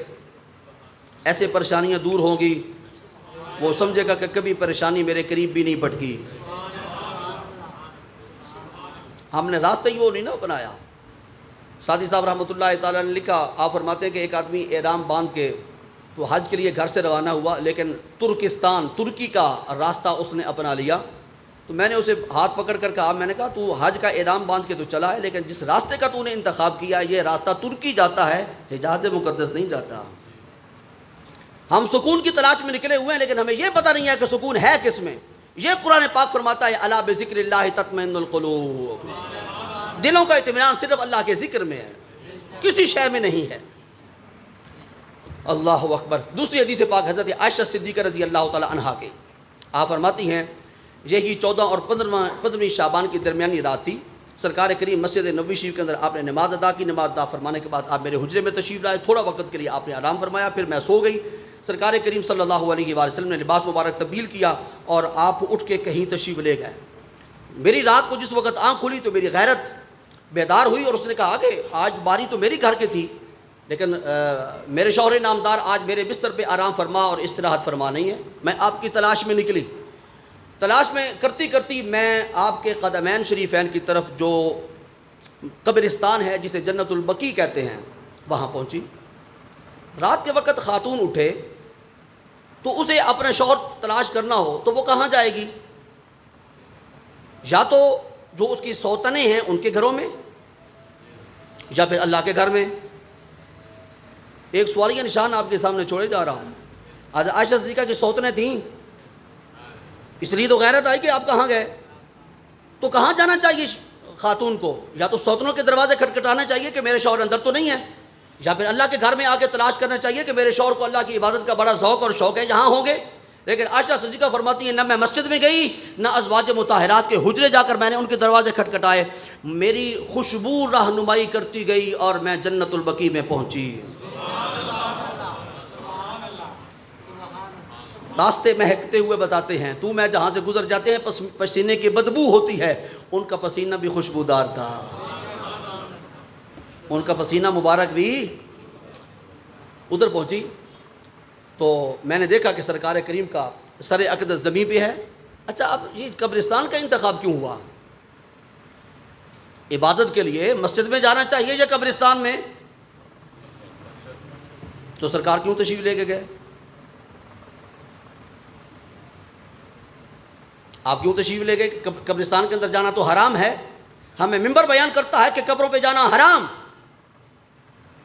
ایسے پریشانیاں دور ہوں گی، وہ سمجھے گا کہ کبھی پریشانی میرے قریب بھی نہیں پھٹکی. ہم نے راستہ ہی وہ نہیں نا بنایا. سعدی صاحب رحمۃ اللہ تعالیٰ نے لکھا، آپ فرماتے ہیں کہ ایک آدمی احرام باندھ کے تو حج کے لیے گھر سے روانہ ہوا، لیکن ترکی کا راستہ اس نے اپنا لیا. تو میں نے اسے ہاتھ پکڑ کر کہا، میں نے کہا تو حج کا احرام باندھ کے تو چلا ہے، لیکن جس راستے کا تو نے انتخاب کیا یہ راستہ ترکی جاتا ہے، حجاز مقدس نہیں جاتا. ہم سکون کی تلاش میں نکلے ہوئے ہیں، لیکن ہمیں یہ پتہ نہیں ہے کہ سکون ہے کس میں. یہ قرآن پاک فرماتا ہے الا بذکر اللہ تطمئن القلوب. دلوں کا اطمینان صرف اللہ کے ذکر میں ہے، کسی شے میں نہیں ہے. اللہ اکبر. دوسری حدیث پاک حضرت عائشہ صدیقہ رضی اللہ تعالی عنہا کے، آپ فرماتی ہیں یہی 14 اور 15 شعبان کی درمیانی رات تھی. سرکار کریم مسجد نبوی شریف کے اندر آپ نے نماز ادا کی. نماز ادا فرمانے کے بعد آپ میرے حجرے میں تشریف لائے. تھوڑا وقت کے لیے آپ نے آرام فرمایا، پھر میں سو گئی. سرکار کریم صلی اللہ علیہ وآلہ وسلم نے لباس مبارک تبدیل کیا اور آپ اٹھ کے کہیں تشریف لے گئے. میری رات کو جس وقت آنکھ کھلی تو میری غیرت بیدار ہوئی اور اس نے کہا کہ آج باری تو میری گھر کی تھی، لیکن میرے شوہر نامدار آج میرے بستر پہ آرام فرما اور استراحت فرما نہیں ہے. میں آپ کی تلاش میں نکلی. تلاش میں کرتی کرتی میں آپ کے قدمین شریفین کی طرف جو قبرستان ہے جسے جنت البقیع کہتے ہیں وہاں پہنچی. رات کے وقت خاتون اٹھے تو اسے اپنے شوہر تلاش کرنا ہو تو وہ کہاں جائے گی؟ یا تو جو اس کی سوتنیں ہیں ان کے گھروں میں، یا پھر اللہ کے گھر میں. ایک سوالیہ نشان آپ کے سامنے چھوڑے جا رہا ہوں. آج عائشہ صدیقہ کی سوتنیں تھیں، اس لیے تو غیرت آئی کہ آپ کہاں گئے. تو کہاں جانا چاہیے خاتون کو؟ یا تو سوتنوں کے دروازے کھٹکھٹانا چاہیے کہ میرے شوہر اندر تو نہیں ہے، یا پھر اللہ کے گھر میں آ کے تلاش کرنا چاہیے کہ میرے شوہر کو اللہ کی عبادت کا بڑا ذوق اور شوق ہے، یہاں ہوں گے. لیکن عائشہ صدیقہ فرماتی ہیں نہ میں مسجد میں گئی، نہ ازواج مطہرات کے حجرے جا کر میں نے ان کے دروازے کھٹکھٹائے. میری خوشبو رہنمائی کرتی گئی اور میں جنت البقیع میں پہنچی. راستے مہکتے ہوئے بتاتے ہیں تو میں جہاں سے گزر جاتے ہیں پسینے کی بدبو ہوتی ہے. ان کا پسینہ بھی خوشبودار تھا، ان کا پسینہ مبارک بھی. ادھر پہنچی تو میں نے دیکھا کہ سرکار کریم کا سر اقدس زمین پہ ہے. اچھا اب یہ قبرستان کا انتخاب کیوں ہوا؟ عبادت کے لیے مسجد میں جانا چاہیے یا قبرستان میں؟ تو سرکار کیوں تشریف لے کے گئے؟ آپ کیوں تشریف لے گئے؟ قبرستان کے اندر جانا تو حرام ہے. ہمیں منبر بیان کرتا ہے کہ قبروں پہ جانا حرام.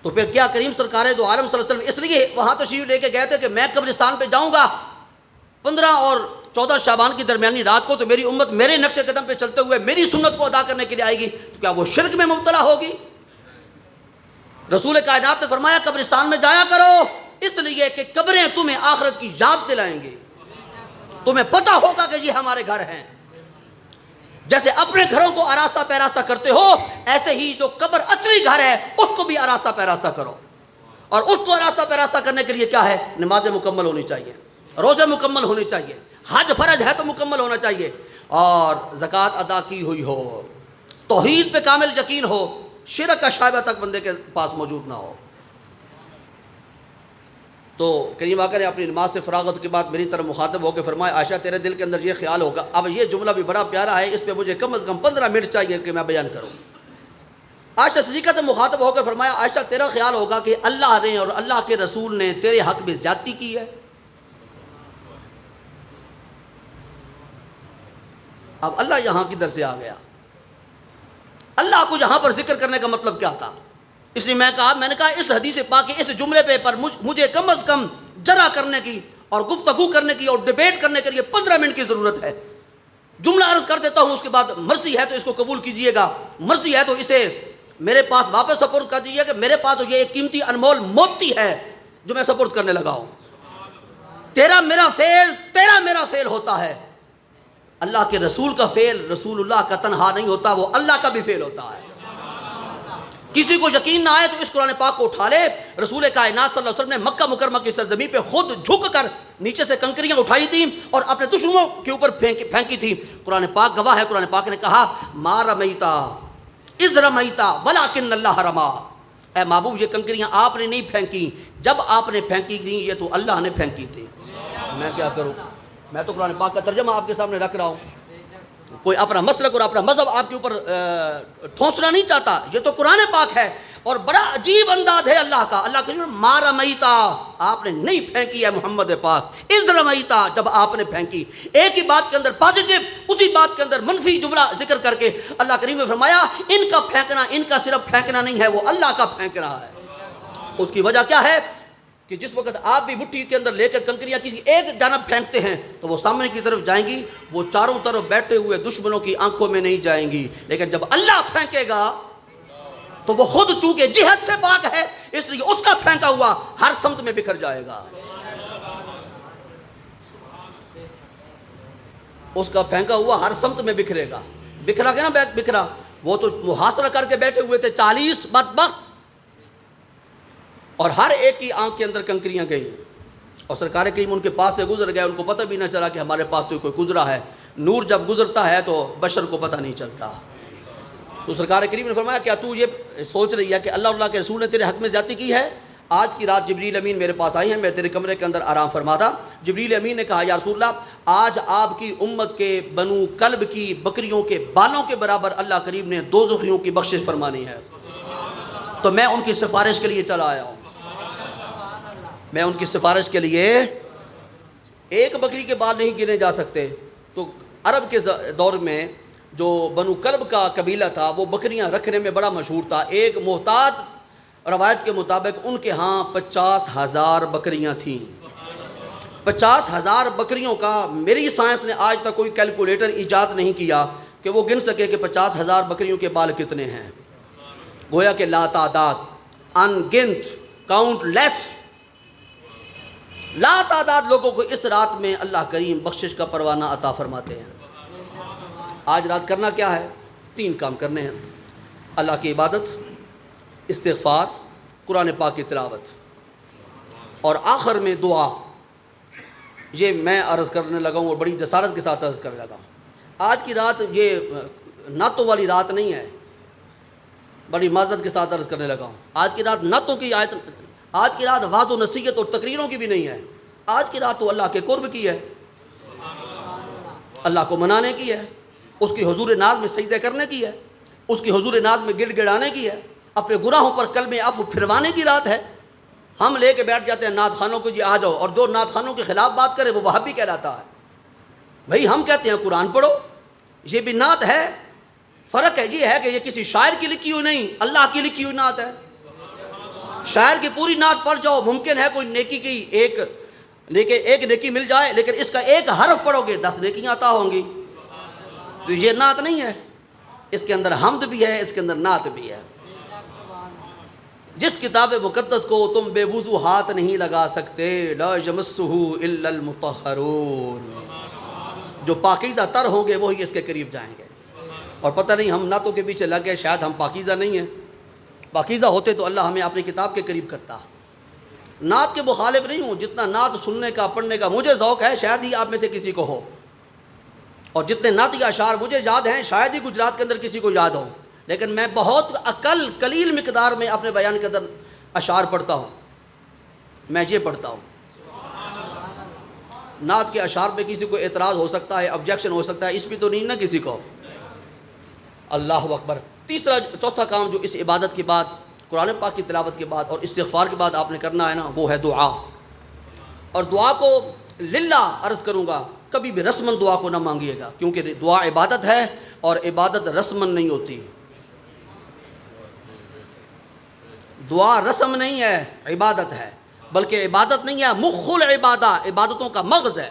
تو پھر کیا کریم سرکار دو عالم صلی اللہ علیہ وسلم اس لیے وہاں تشریف لے کے گئے تھے کہ میں قبرستان پہ جاؤں گا 15 اور 14 شعبان کی درمیانی رات کو تو میری امت میرے نقش قدم پہ چلتے ہوئے میری سنت کو ادا کرنے کے لیے آئے گی، تو کیا وہ شرک میں مبتلا ہوگی؟ رسول کائنات نے فرمایا قبرستان میں جایا کرو، اس لیے کہ قبریں تمہیں آخرت کی یاد دلائیں گے، تمہیں پتہ ہوگا کہ یہ ہمارے گھر ہیں. جیسے اپنے گھروں کو آراستہ پیراستہ کرتے ہو، ایسے ہی جو قبر اصلی گھر ہے اس کو بھی آراستہ پیراستہ کرو. اور اس کو آراستہ پیراستہ کرنے کے لیے کیا ہے؟ نمازیں مکمل ہونی چاہیے، روزے مکمل ہونے چاہیے، حج فرض ہے تو مکمل ہونا چاہیے، اور زکوٰۃ ادا کی ہوئی ہو، توحید پہ کامل یقین ہو، شرک کا شائبہ تک بندے کے پاس موجود نہ ہو. تو کریم آقا نے اپنی نماز سے فراغت کے بعد میری طرف مخاطب ہو کے فرمایا عائشہ تیرے دل کے اندر یہ خیال ہوگا. اب یہ جملہ بھی بڑا پیارا ہے، اس پہ مجھے کم از کم 15 منٹ چاہیے کہ میں بیان کروں. عائشہ صدیقہ سے مخاطب ہو کے فرمایا عائشہ تیرا خیال ہوگا کہ اللہ نے اور اللہ کے رسول نے تیرے حق میں زیادتی کی ہے. اب اللہ یہاں کدھر سے آ گیا؟ اللہ کو یہاں پر ذکر کرنے کا مطلب کیا تھا؟ اس لیے میں نے کہا اس حدیث پاک کے اس جملے پر مجھے کم از کم جرا کرنے کی اور گفتگو کرنے کی اور ڈیبیٹ کرنے کے لیے 15 منٹ کی ضرورت ہے. جملہ عرض کر دیتا ہوں، اس کے بعد مرضی ہے تو اس کو قبول کیجئے گا، مرضی ہے تو اسے میرے پاس واپس سپورٹ کر دیجیے کہ میرے پاس تو یہ ایک قیمتی انمول موتی ہے جو میں سپورٹ کرنے لگا ہوں. تیرا میرا فعل ہوتا ہے، اللہ کے رسول کا فعل رسول اللہ کا تنہا نہیں ہوتا، وہ اللہ کا بھی فعل ہوتا ہے. کسی کو یقین نہ آئے تو اس قرآن پاک کو اٹھا لے. رسول کائنات صلی اللہ علیہ وسلم نے مکہ مکرمہ کی سرزمین پہ خود جھک کر نیچے سے کنکریاں اٹھائی تھیں اور اپنے دشمنوں کے اوپر پھینکی تھی. قرآن پاک گواہ ہے، قرآن پاک نے کہا ما رمیتا اذ رمیتا ولکن اللہ رما. اے محبوب، یہ کنکریاں آپ نے نہیں پھینکی، جب آپ نے پھینکی تھیں یہ تو اللہ نے پھینکی تھی. میں کیا کروں؟ میں تو قرآن پاک کا ترجمہ آپ کے سامنے رکھ رہا ہوں. کوئی اپنا مسلک اور اپنا مذہب آپ کے اوپر ٹھونسنا نہیں چاہتا. یہ تو قرآن پاک ہے اور بڑا عجیب انداز ہے اللہ کا. اللہ کہ ما رمیتا، آپ نے نہیں پھینکی ہے محمد پاک، اذ رمیتا، جب آپ نے پھینکی. ایک ہی بات کے اندر پازیٹیو، اسی بات کے اندر منفی جملہ ذکر کر کے اللہ کریم نے فرمایا ان کا پھینکنا، ان کا صرف پھینکنا نہیں ہے، وہ اللہ کا پھینکنا ہے. اس کی وجہ کیا ہے کہ جس وقت آپ بھی مٹھی کے اندر لے کر کنکریاں کسی ایک جانب پھینکتے ہیں تو وہ سامنے کی طرف جائیں گی، وہ چاروں طرف بیٹھے ہوئے دشمنوں کی آنکھوں میں نہیں جائیں گی. لیکن جب اللہ پھینکے گا تو وہ خود چونکہ جہت سے پاک ہے، اس لیے اس کا پھینکا ہوا ہر سمت میں بکھر جائے گا. اس کا پھینکا ہوا ہر سمت میں بکھرے گا. بکھرا کہ نا بکھرا، وہ تو محاصرہ کر کے بیٹھے ہوئے تھے 40 بدبخت، اور ہر ایک کی آنکھ کے اندر کنکریاں گئیں اور سرکار کریم ان کے پاس سے گزر گئے. ان کو پتہ بھی نہ چلا کہ ہمارے پاس تو کوئی گزرا ہے. نور جب گزرتا ہے تو بشر کو پتہ نہیں چلتا. تو سرکار کریم نے فرمایا کیا تو یہ سوچ رہی ہے کہ اللہ کے رسول نے تیرے حق میں زیادتی کی ہے؟ آج کی رات جبریل امین میرے پاس آئی ہیں، میں تیرے کمرے کے اندر آرام فرما تھا. جبریل امین نے کہا یا رسول اللہ، آج آپ کی امت کے بنو کلب کی بکریوں کے بالوں کے برابر اللہ کریم نے دوزخیوں کی بخشش فرمانی ہے، تو میں ان کی سفارش کے لیے چلا آیا ہوں. میں ان کی سفارش کے لیے، ایک بکری کے بال نہیں گنے جا سکتے. تو عرب کے دور میں جو بنو کلب کا قبیلہ تھا وہ بکریاں رکھنے میں بڑا مشہور تھا. ایک محتاط روایت کے مطابق ان کے ہاں 50,000 بکریاں تھیں. 50,000 بکریوں کا میری سائنس نے آج تک کوئی کیلکولیٹر ایجاد نہیں کیا کہ وہ گن سکے کہ 50,000 بکریوں کے بال کتنے ہیں. گویا کہ لا تعداد، ان گنت، کاؤنٹ لیس، لا تعداد لوگوں کو اس رات میں اللہ کریم بخشش کا پروانہ عطا فرماتے ہیں. آج رات کرنا کیا ہے؟ 3 کام کرنے ہیں: اللہ کی عبادت، استغفار، قرآن پاک کی تلاوت، اور آخر میں دعا. یہ میں عرض کرنے لگا ہوں اور بڑی جسارت کے ساتھ عرض کرنے لگا ہوں. آج کی رات یہ نعتوں والی رات نہیں ہے، بڑی معذرت کے ساتھ عرض کرنے لگا ہوں. آج کی رات نعتوں کی آیت، آج کی رات وعظ و نصیحت اور تقریروں کی بھی نہیں ہے. آج کی رات تو اللہ کے قرب کی ہے، اللہ کو منانے کی ہے، اس کی حضور ناز میں سجدے کرنے کی ہے، اس کی حضور ناز میں گڑ گڑانے کی ہے، اپنے گناہوں پر کلمہ عفو پھروانے کی رات ہے. ہم لے کے بیٹھ جاتے ہیں نعت خانوں کو، جی آ جاؤ، اور جو نعت خانوں کے خلاف بات کرے وہ وہابی کہلاتا ہے. بھائی ہم کہتے ہیں قرآن پڑھو، یہ بھی نعت ہے. فرق ہے یہ ہے کہ یہ کسی شاعر کی لکھی ہوئی نہیں، اللہ کی لکھی ہوئی نعت ہے. شاعر کی پوری نعت پڑھ جاؤ، ممکن ہے کوئی نیکی کی ایک نیکی مل جائے، لیکن اس کا ایک حرف پڑھو گے 10 نیکیاں عطا ہوں گی. تو یہ نعت نہیں ہے، اس کے اندر حمد بھی ہے، اس کے اندر نعت بھی ہے. جس کتاب مقدس کو تم بے وضو ہاتھ نہیں لگا سکتے، لا یمسہ الا المطہرون، جو پاکیزہ تر ہوں گے وہی اس کے قریب جائیں گے. اور پتہ نہیں ہم نعتوں کے پیچھے لگ گئے، شاید ہم پاکیزہ نہیں ہیں. پاکیزہ ہوتے تو اللہ ہمیں اپنی کتاب کے قریب کرتا. نعت کے مخالف نہیں ہوں، جتنا نعت سننے کا پڑھنے کا مجھے ذوق ہے شاید ہی آپ میں سے کسی کو ہو، اور جتنے نعتی اشعار مجھے یاد ہیں شاید ہی گجرات کے اندر کسی کو یاد ہو. لیکن میں بہت قلیل مقدار میں اپنے بیان کے اندر اشعار پڑھتا ہوں. میں یہ پڑھتا ہوں. نعت کے اشعار پہ کسی کو اعتراض ہو سکتا ہے، آبجیکشن ہو سکتا ہے، اس پہ تو نہیں نا کسی کو. اللہ اکبر. چوتھا کام جو اس عبادت کے بعد، قرآن پاک کی تلاوت کے بعد اور استغفار کے بعد آپ نے کرنا ہے نا، وہ ہے دعا. اور دعا کو للہ عرض کروں گا، کبھی بھی رسمن دعا کو نہ مانگیے گا، کیونکہ دعا عبادت ہے اور عبادت رسمن نہیں ہوتی. دعا رسم نہیں ہے، عبادت ہے، بلکہ عبادت نہیں ہے، مخ العبادہ، عبادتوں کا مغز ہے۔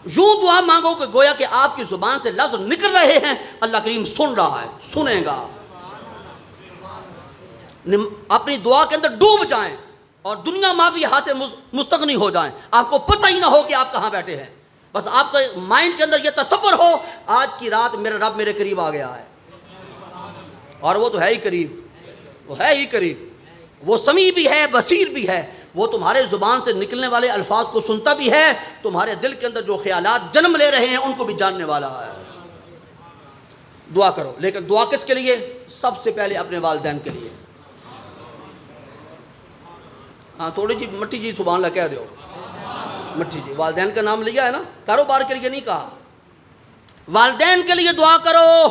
یوں دعا مانگو کہ گویا کہ آپ کی زبان سے لفظ نکل رہے ہیں، اللہ کریم سن رہا ہے، سنے گا۔ اپنی دعا کے اندر ڈوب جائیں اور دنیا ماوی یہاں سے مستغنی ہو جائیں، آپ کو پتہ ہی نہ ہو کہ آپ کہاں بیٹھے ہیں، بس آپ کے مائنڈ کے اندر یہ تصور ہو آج کی رات میرا رب میرے قریب آ گیا ہے، اور وہ تو ہے ہی قریب، وہ ہے ہی قریب، وہ سمیع بھی ہے، بصیر بھی ہے، وہ تمہارے زبان سے نکلنے والے الفاظ کو سنتا بھی ہے، تمہارے دل کے اندر جو خیالات جنم لے رہے ہیں ان کو بھی جاننے والا ہے۔ دعا کرو، لیکن دعا کس کے لیے؟ سب سے پہلے اپنے والدین کے لیے۔ ہاں تھوڑی جی مٹھی جی سبحان اللہ کہہ دو، مٹھی جی والدین کا نام لیا ہے نا، کاروبار کے لیے نہیں کہا، والدین کے لیے دعا کرو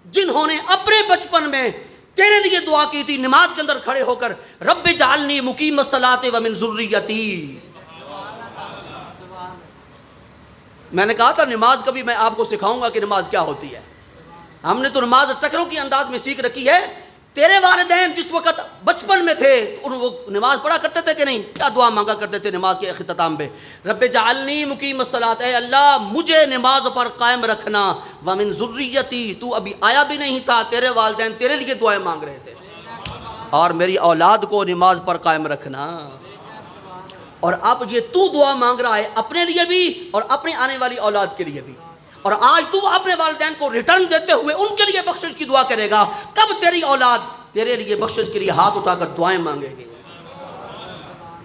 جنہوں نے اپنے بچپن میں تیرے لیے دعا کی تھی، نماز کے اندر کھڑے ہو کر رب اجعلنی مقیم الصلاۃ ومن ذریتی۔ میں نے کہا تھا نماز کا بھی میں آپ کو سکھاؤں گا کہ نماز کیا ہوتی ہے، ہم نے تو نماز ٹکروں کے انداز میں سیکھ رکھی ہے، تیرے والدین جس وقت بچپن میں تھے وہ نماز پڑھا کرتے تھے کہ نہیں؟ کیا دعا مانگا کرتے تھے نماز کے اختتام پہ؟ رب اجعلنی مقیم الصلاۃ، اے اللہ مجھے نماز پر قائم رکھنا، ومن ذریتی، تو ابھی آیا بھی نہیں تھا، تیرے والدین تیرے لیے دعائیں مانگ رہے تھے، اور میری اولاد کو نماز پر قائم رکھنا۔ اور اب یہ تو دعا مانگ رہا ہے اپنے لیے بھی اور اپنے آنے والی اولاد کے لیے بھی، اور آج تو اپنے والدین کو ریٹرن دیتے ہوئے ان کے لیے بخشش کی دعا کرے گا، کب تیری اولاد تیرے لیے بخشش کے لیے ہاتھ اٹھا کر دعائیں مانگے گی۔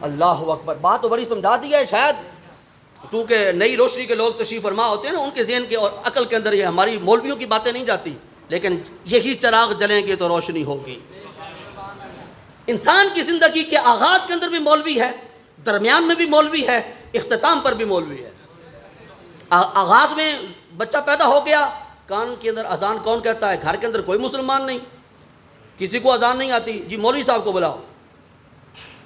اللہ اکبر، بات تو بڑی سمجھا دی ہے، شاید کیونکہ نئی روشنی کے لوگ تشریف فرما ہوتے ہیں نا، ان کے ذہن کے اور عقل کے اندر یہ ہماری مولویوں کی باتیں نہیں جاتی، لیکن یہی چراغ جلیں گے تو روشنی ہوگی۔ انسان کی زندگی کے آغاز کے اندر بھی مولوی ہے، درمیان میں بھی مولوی ہے، اختتام پر بھی مولوی ہے۔ آغاز میں بچہ پیدا ہو گیا، کان کے اندر اذان کون کہتا ہے؟ گھر کے اندر کوئی مسلمان نہیں، کسی کو اذان نہیں آتی، جی مولوی صاحب کو بلاؤ،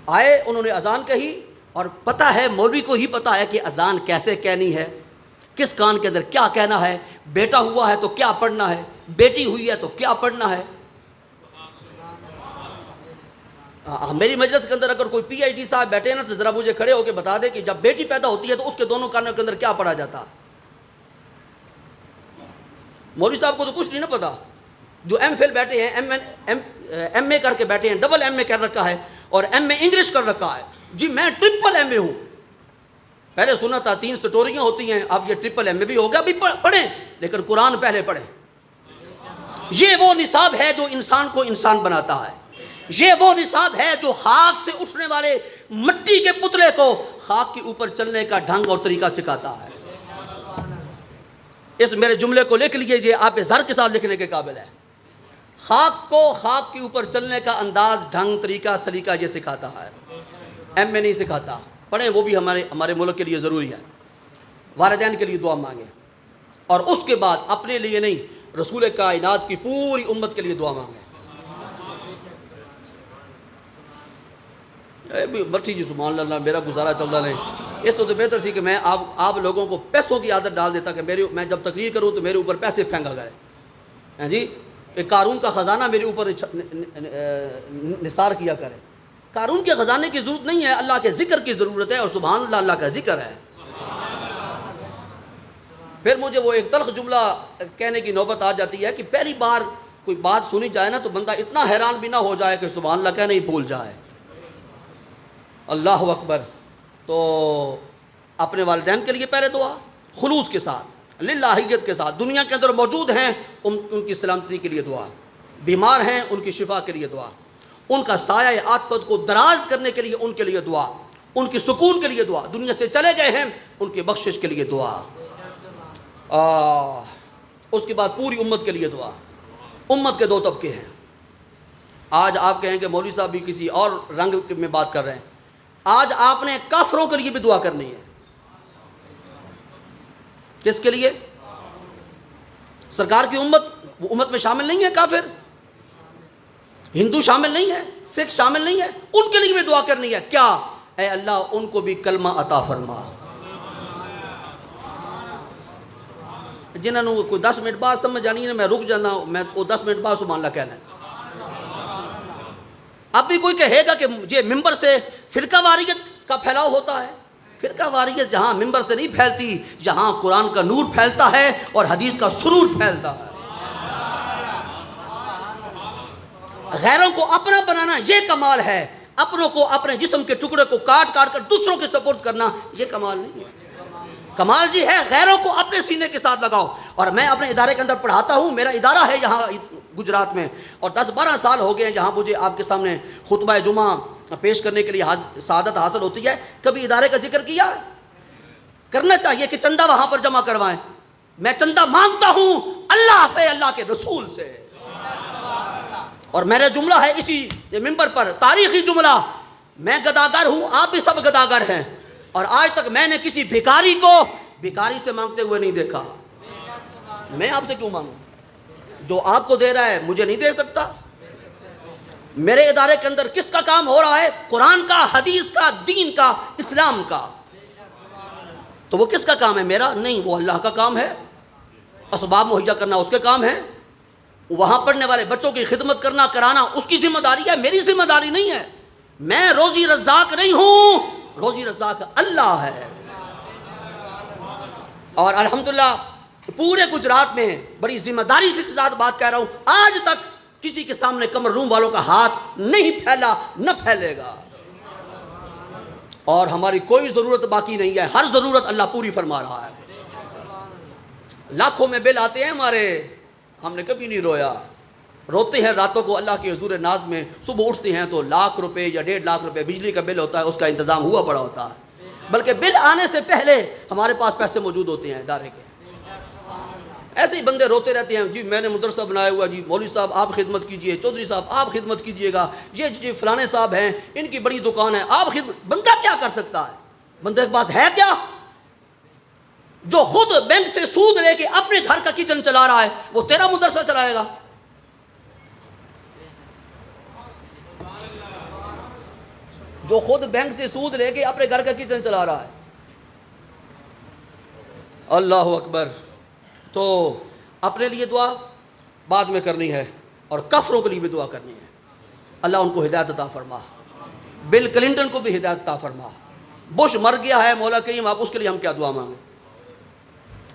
آئے انہوں نے اذان کہی، اور پتہ ہے مولوی کو ہی پتہ ہے کہ اذان کیسے کہنی ہے، کس کان کے اندر کیا کہنا ہے، بیٹا ہوا ہے تو کیا پڑھنا ہے، بیٹی ہوئی ہے تو کیا پڑھنا ہے۔ میری مجلس کے اندر اگر کوئی پی ایچ ڈی صاحب بیٹھے ہیں نا تو ذرا مجھے کھڑے ہو کے بتا دے کہ جب بیٹی پیدا ہوتی ہے تو اس کے دونوں کانوں کے اندر کیا پڑھا جاتا۔ مولوی صاحب کو تو کچھ نہیں نا پتا، جو ایم فل بیٹھے ہیں، ایم اے کر کے بیٹھے ہیں، ڈبل ایم اے کر رکھا ہے اور ایم اے انگلش کر رکھا ہے، جی میں ٹرپل ایم اے ہوں۔ پہلے سنا تھا 3 سٹوریاں ہوتی ہیں، اب یہ ٹرپل ایم اے بھی ہو گیا، ابھی پڑھیں لیکن قرآن پہلے پڑھیں۔ یہ وہ نصاب ہے جو انسان کو انسان بناتا ہے، یہ وہ نصاب ہے جو خاک سے اٹھنے والے مٹی کے پتلے کو خاک کے اوپر چلنے کا ڈھنگ اور طریقہ سکھاتا ہے۔ اس میرے جملے کو لکھ لیجئے، یہ آپ زر کے ساتھ لکھنے کے قابل ہے۔ خاک کو خاک کے اوپر چلنے کا انداز، ڈھنگ، طریقہ، سلیقہ یہ سکھاتا ہے، ایم اے نہیں سکھاتا۔ پڑھیں، وہ بھی ہمارے ملک کے لیے ضروری ہے۔ والدین کے لیے دعا مانگیں، اور اس کے بعد اپنے لیے نہیں، رسول کائنات کی پوری امت کے لیے دعا مانگیں۔ بچی جی سبحان اللہ، میرا گزارا چلتا نہیں، اس تو بہتر سی کہ میں آپ لوگوں کو پیسوں کی عادت ڈال دیتا کہ میں جب تقریر کروں تو میرے اوپر پیسے پھینکا کرے، جی ایک قارون کا خزانہ میرے اوپر نثار کیا کرے۔ قارون کے خزانے کی ضرورت نہیں ہے، اللہ کے ذکر کی ضرورت ہے، اور سبحان اللہ اللہ کا ذکر ہے۔ پھر مجھے وہ ایک تلخ جملہ کہنے کی نوبت آ جاتی ہے کہ پہلی بار کوئی بات سنی جائے نا تو بندہ اتنا حیران بھی نہ ہو جائے کہ سبحان اللہ کہنے ہی بھول جائے۔ اللہ اکبر۔ تو اپنے والدین کے لیے پہلے دعا خلوص کے ساتھ، للہیت کے ساتھ، دنیا کے اندر موجود ہیں ان کی سلامتی کے لیے دعا، بیمار ہیں ان کی شفا کے لیے دعا، ان کا سایہ عاطفت کو دراز کرنے کے لیے ان کے لیے دعا، ان کی سکون کے لیے دعا، دنیا سے چلے گئے ہیں ان کی بخشش کے لیے دعا، اس کے بعد پوری امت کے لیے دعا۔ امت کے 2 طبقے ہیں۔ آج آپ کہیں کہ مولوی صاحب بھی کسی اور رنگ میں بات کر رہے ہیں، آج آپ نے کافروں کے لیے بھی دعا کرنی ہے۔ کس کے لیے؟ سرکار کی امت، وہ امت میں شامل نہیں ہے کافر، ہندو شامل نہیں ہے، سکھ شامل نہیں ہے، ان کے لیے بھی دعا کرنی ہے۔ کیا؟ اے اللہ ان کو بھی کلمہ عطا فرما۔ جنہوں نے کوئی 10 منٹ بعد سمجھ آنی ہے میں رک جانا، میں وہ 10 منٹ بعد سبحان اللہ کہنا ہے۔ اب بھی کوئی کہے گا کہ یہ ممبر سے فرقہ واریت کا پھیلاؤ ہوتا ہے؟ فرقہ واریت جہاں ممبر سے نہیں پھیلتی، جہاں قرآن کا نور پھیلتا ہے اور حدیث کا سرور پھیلتا ہے۔ غیروں کو اپنا بنانا یہ کمال ہے، اپنوں کو اپنے جسم کے ٹکڑے کو کاٹ کاٹ کر دوسروں کے سپورٹ کرنا یہ کمال نہیں ہے۔ کمال جی ہے غیروں کو اپنے سینے کے ساتھ لگاؤ۔ اور میں اپنے ادارے کے اندر پڑھاتا ہوں، میرا ادارہ ہے یہاں گجرات میں، اور 10-12 سال ہو گئے ہیں جہاں مجھے آپ کے سامنے خطبہ جمعہ پیش کرنے کے لیے سعادت حاصل ہوتی ہے۔ کبھی ادارے کا ذکر کیا؟ کرنا چاہیے کہ چندہ وہاں پر جمع کروائیں۔ میں چندہ مانگتا ہوں اللہ سے، اللہ کے رسول سے، اور میرا جملہ ہے اسی ممبر پر، تاریخی جملہ، میں گداگر ہوں، آپ بھی سب گداگر ہیں، اور آج تک میں نے کسی بھکاری کو بھکاری سے مانگتے ہوئے نہیں دیکھا۔ میں آپ سے کیوں مانگوں؟ جو آپ کو دے رہا ہے مجھے نہیں دے سکتا؟ میرے ادارے کے اندر کس کا کام ہو رہا ہے؟ قرآن کا، حدیث کا، دین کا، اسلام کا۔ تو وہ کس کا کام ہے؟ میرا نہیں، وہ اللہ کا کام ہے۔ اسباب مہیا کرنا اس کے کام ہے، وہاں پڑھنے والے بچوں کی خدمت کرنا کرانا اس کی ذمہ داری ہے، میری ذمہ داری نہیں ہے۔ میں روزی رزاق نہیں ہوں، روزی رزاق اللہ ہے۔ اور الحمدللہ پورے گجرات میں بڑی ذمہ داری کے ساتھ بات کہہ رہا ہوں، آج تک کسی کے سامنے کمر روم والوں کا ہاتھ نہیں پھیلا، نہ پھیلے گا، اور ہماری کوئی ضرورت باقی نہیں ہے، ہر ضرورت اللہ پوری فرما رہا ہے۔ لاکھوں میں بل آتے ہیں ہمارے، ہم نے کبھی نہیں رویا۔ روتے ہیں راتوں کو اللہ کے حضور ناز میں، صبح اٹھتے ہیں تو لاکھ روپے یا 1.5 لاکھ روپے بجلی کا بل ہوتا ہے، اس کا انتظام ہوا پڑا ہوتا ہے، بلکہ بل آنے سے پہلے ہمارے پاس پیسے موجود ہوتے ہیں ادارے کے۔ ایسے ہی بندے روتے رہتے ہیں، جی میں نے مدرسہ بنایا ہوا، جی مولوی صاحب آپ خدمت کیجئے، چودھری صاحب آپ خدمت کیجئے گا، یہ فلانے صاحب ہیں ان کی بڑی دکان ہے آپ خدمت۔ بندہ کیا کر سکتا ہے؟ بندے کے پاس ہے کیا؟ جو خود بینک سے سود لے کے اپنے گھر کا کچن چلا رہا ہے، وہ تیرا مدرسہ چلائے گا؟ جو خود بینک سے سود لے کے اپنے گھر کا کچن چلا رہا ہے۔ اللہ اکبر۔ تو اپنے لیے دعا بعد میں کرنی ہے، اور کفروں کے لیے بھی دعا کرنی ہے۔ اللہ ان کو ہدایت عطا فرما، بل کلنٹن کو بھی ہدایت عطا فرما۔ بش مر گیا ہے، مولا کریم آپ اس کے لیے ہم کیا دعا مانگیں؟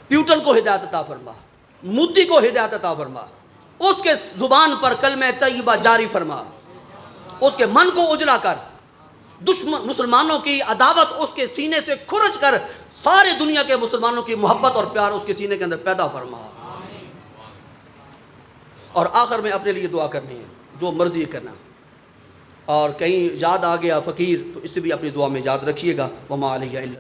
پیوٹن کو ہدایت عطا فرما، مودی کو ہدایت عطا فرما، اس کے زبان پر کلمہ طیبہ جاری فرما، اس کے من کو اجلا کر، مسلمانوں کی عداوت اس کے سینے سے کھرچ کر سارے دنیا کے مسلمانوں کی محبت اور پیار اس کے سینے کے اندر پیدا فرما۔ اور آخر میں اپنے لیے دعا کرنی ہے، جو مرضی کرنا، اور کہیں یاد آ گیا فقیر تو اس سے بھی اپنی دعا میں یاد رکھیے گا۔ وما علیہ الا